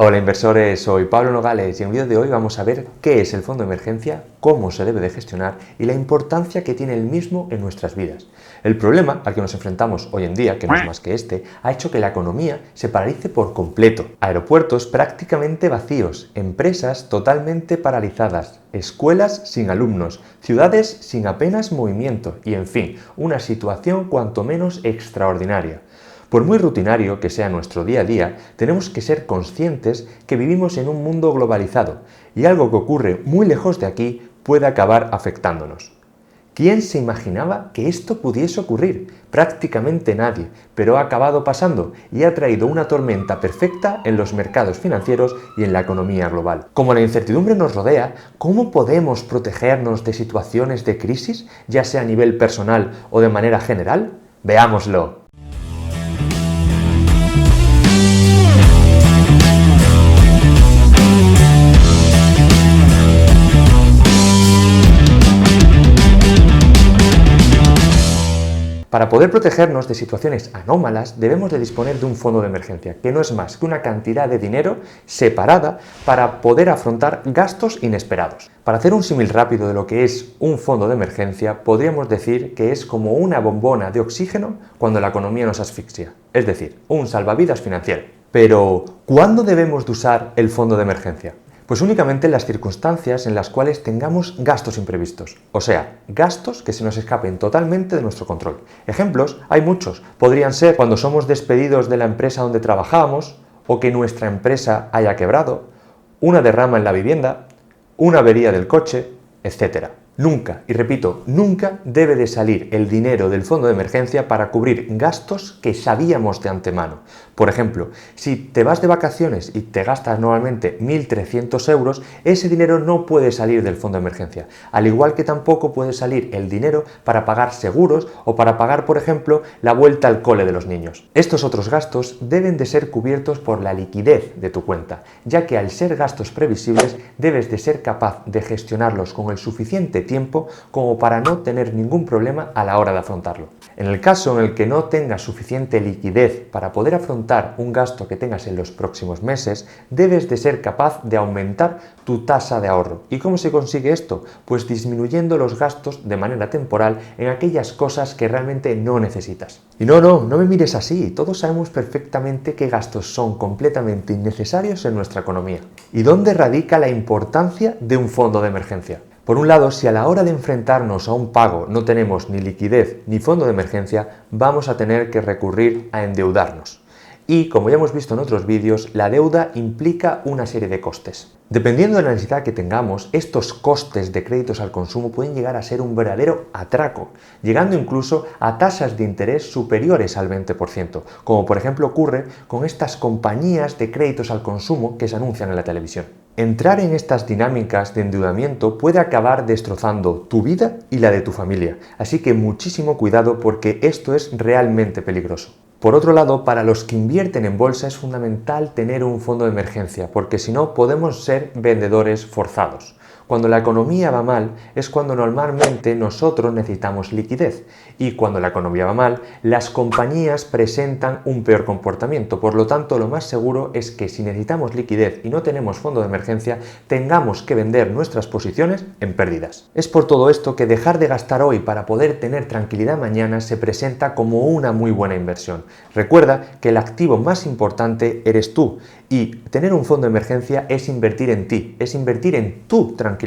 Hola inversores, soy Pablo Nogales y en el vídeo de hoy vamos a ver qué es el fondo de emergencia, cómo se debe de gestionar y la importancia que tiene el mismo en nuestras vidas. El problema al que nos enfrentamos hoy en día, que no es más que este, ha hecho que la economía se paralice por completo. Aeropuertos prácticamente vacíos, empresas totalmente paralizadas, escuelas sin alumnos, ciudades sin apenas movimiento y, en fin, una situación cuanto menos extraordinaria. Por muy rutinario que sea nuestro día a día, tenemos que ser conscientes que vivimos en un mundo globalizado y algo que ocurre muy lejos de aquí puede acabar afectándonos. ¿Quién se imaginaba que esto pudiese ocurrir? Prácticamente nadie, pero ha acabado pasando y ha traído una tormenta perfecta en los mercados financieros y en la economía global. Como la incertidumbre nos rodea, ¿cómo podemos protegernos de situaciones de crisis, ya sea a nivel personal o de manera general? Veámoslo. Para poder protegernos de situaciones anómalas, debemos de disponer de un fondo de emergencia, que no es más que una cantidad de dinero separada para poder afrontar gastos inesperados. Para hacer un símil rápido de lo que es un fondo de emergencia, podríamos decir que es como una bombona de oxígeno cuando la economía nos asfixia, es decir, un salvavidas financiero. Pero, ¿cuándo debemos de usar el fondo de emergencia? Pues únicamente en las circunstancias en las cuales tengamos gastos imprevistos, o sea, gastos que se nos escapen totalmente de nuestro control. Ejemplos hay muchos, podrían ser cuando somos despedidos de la empresa donde trabajábamos o que nuestra empresa haya quebrado, una derrama en la vivienda, una avería del coche, etc. Nunca, y repito, nunca debe de salir el dinero del fondo de emergencia para cubrir gastos que sabíamos de antemano. Por ejemplo, si te vas de vacaciones y te gastas normalmente 1.300 euros, ese dinero no puede salir del fondo de emergencia. Al igual que tampoco puede salir el dinero para pagar seguros o para pagar, por ejemplo, la vuelta al cole de los niños. Estos otros gastos deben de ser cubiertos por la liquidez de tu cuenta, ya que al ser gastos previsibles debes de ser capaz de gestionarlos con el suficiente tiempo como para no tener ningún problema a la hora de afrontarlo. En el caso en el que no tengas suficiente liquidez para poder afrontar un gasto que tengas en los próximos meses, debes de ser capaz de aumentar tu tasa de ahorro. ¿Y cómo se consigue esto? Pues disminuyendo los gastos de manera temporal en aquellas cosas que realmente no necesitas. Y no me mires así, todos sabemos perfectamente qué gastos son completamente innecesarios en nuestra economía. ¿Y dónde radica la importancia de un fondo de emergencia? Por un lado, si a la hora de enfrentarnos a un pago no tenemos ni liquidez ni fondo de emergencia, vamos a tener que recurrir a endeudarnos. Y, como ya hemos visto en otros vídeos, la deuda implica una serie de costes. Dependiendo de la necesidad que tengamos, estos costes de créditos al consumo pueden llegar a ser un verdadero atraco, llegando incluso a tasas de interés superiores al 20%, como por ejemplo ocurre con estas compañías de créditos al consumo que se anuncian en la televisión. Entrar en estas dinámicas de endeudamiento puede acabar destrozando tu vida y la de tu familia, así que muchísimo cuidado porque esto es realmente peligroso. Por otro lado, para los que invierten en bolsa es fundamental tener un fondo de emergencia, porque si no podemos ser vendedores forzados. Cuando la economía va mal es cuando normalmente nosotros necesitamos liquidez y cuando la economía va mal las compañías presentan un peor comportamiento. Por lo tanto, lo más seguro es que si necesitamos liquidez y no tenemos fondo de emergencia tengamos que vender nuestras posiciones en pérdidas. Es por todo esto que dejar de gastar hoy para poder tener tranquilidad mañana se presenta como una muy buena inversión. Recuerda que el activo más importante eres tú y tener un fondo de emergencia es invertir en ti, es invertir en tu tranquilidad.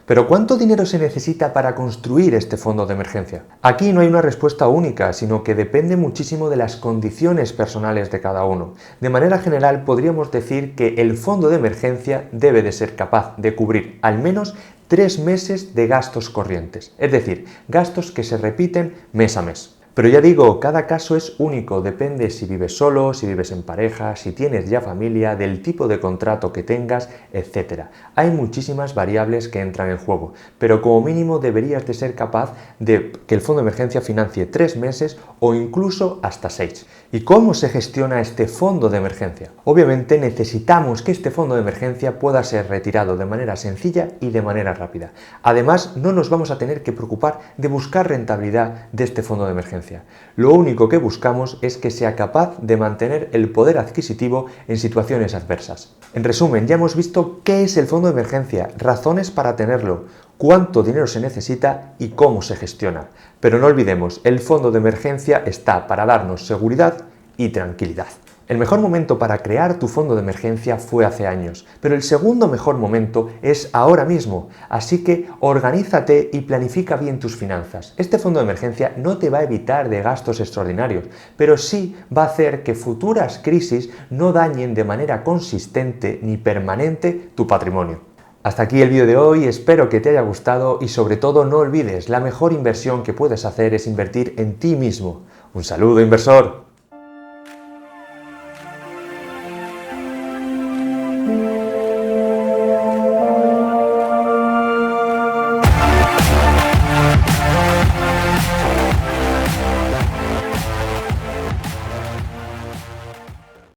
Pero ¿cuánto dinero se necesita para construir este fondo de emergencia? Aquí no hay una respuesta única, sino que depende muchísimo de las condiciones personales de cada uno. De manera general podríamos decir que el fondo de emergencia debe de ser capaz de cubrir al menos 3 meses de gastos corrientes, es decir, gastos que se repiten mes a mes. Pero ya digo, cada caso es único, depende si vives solo, si vives en pareja, si tienes ya familia, del tipo de contrato que tengas, etc. Hay muchísimas variables que entran en juego, pero como mínimo deberías de ser capaz de que el fondo de emergencia financie 3 meses o incluso hasta 6. ¿Y cómo se gestiona este fondo de emergencia? Obviamente necesitamos que este fondo de emergencia pueda ser retirado de manera sencilla y de manera rápida. Además, no nos vamos a tener que preocupar de buscar rentabilidad de este fondo de emergencia. Lo único que buscamos es que sea capaz de mantener el poder adquisitivo en situaciones adversas. En resumen, ya hemos visto qué es el fondo de emergencia, razones para tenerlo, cuánto dinero se necesita y cómo se gestiona. Pero no olvidemos, el fondo de emergencia está para darnos seguridad y tranquilidad. El mejor momento para crear tu fondo de emergencia fue hace años, pero el segundo mejor momento es ahora mismo, así que organízate y planifica bien tus finanzas. Este fondo de emergencia no te va a evitar de gastos extraordinarios, pero sí va a hacer que futuras crisis no dañen de manera consistente ni permanente tu patrimonio. Hasta aquí el vídeo de hoy, espero que te haya gustado y sobre todo no olvides, la mejor inversión que puedes hacer es invertir en ti mismo. Un saludo, inversor.